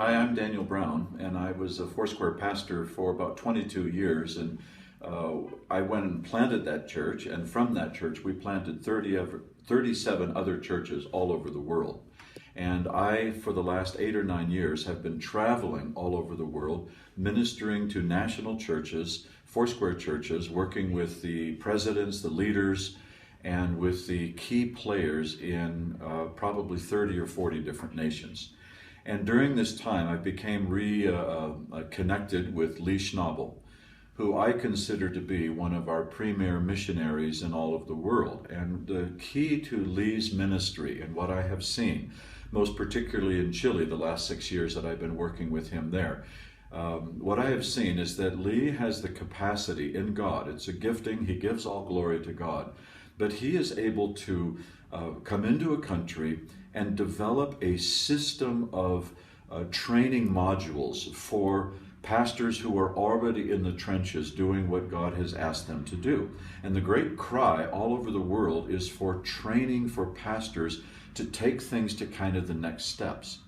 Hi, I'm Daniel Brown, and I was a Foursquare pastor for about 22 years. And I went and planted that church, and from that church, we planted 37 other churches all over the world. And I, for the last 8 or 9 years, have been traveling all over the world, ministering to national churches, Foursquare churches, working with the presidents, the leaders, and with the key players in probably 30 or 40 different nations. And during this time, I became connected with Lee Schnabel, who I consider to be one of our premier missionaries in all of the world. And the key to Lee's ministry and what I have seen, most particularly in Chile the last 6 years that I've been working with him there, what I have seen is that Lee has the capacity in God. It's a gifting. He gives all glory to God. But he is able to come into a country and develop a system of training modules for pastors who are already in the trenches doing what God has asked them to do. And the great cry all over the world is for training for pastors to take things to kind of the next steps.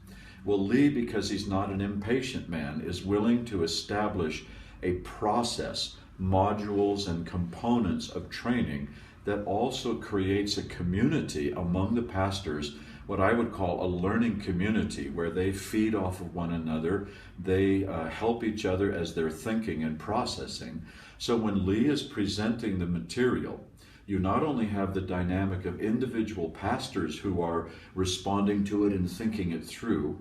Well, Lee, because he's not an impatient man, is willing to establish a process, modules and components of training that also creates a community among the pastors, what I would call a learning community, where they feed off of one another, they help each other as they're thinking and processing. So when Lee is presenting the material, you not only have the dynamic of individual pastors who are responding to it and thinking it through,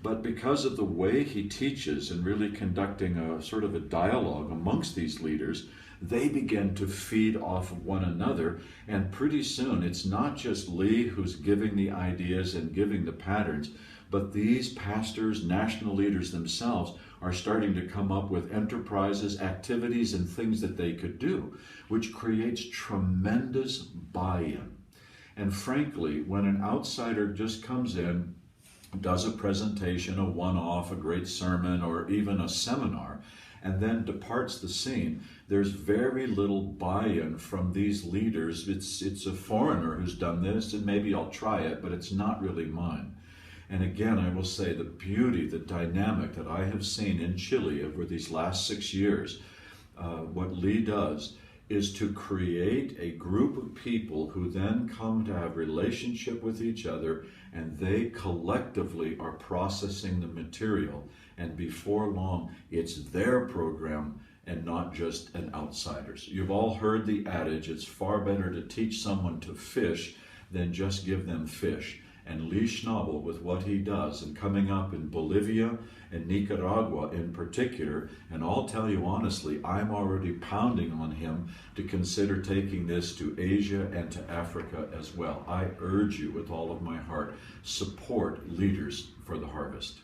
but because of the way he teaches and really conducting a sort of a dialogue amongst these leaders, they begin to feed off of one another. And pretty soon, it's not just Lee who's giving the ideas and giving the patterns, but these pastors, national leaders themselves, are starting to come up with enterprises, activities, and things that they could do, which creates tremendous buy-in. And frankly, when an outsider just comes in, does a presentation, a one-off, a great sermon, or even a seminar, and then departs the scene, there's very little buy-in from these leaders. It's a foreigner who's done this, and maybe I'll try it, but it's not really mine. And again, I will say the beauty, the dynamic that I have seen in Chile over these last 6 years, what Lee does is to create a group of people who then come to have relationship with each other, and they collectively are processing the material. And before long, it's their program and not just an outsider's. You've all heard the adage, it's far better to teach someone to fish than just give them fish. And Lee Schnabel, with what he does, and coming up in Bolivia and Nicaragua in particular, and I'll tell you honestly, I'm already pounding on him to consider taking this to Asia and to Africa as well. I urge you with all of my heart, support Leaders for the Harvest.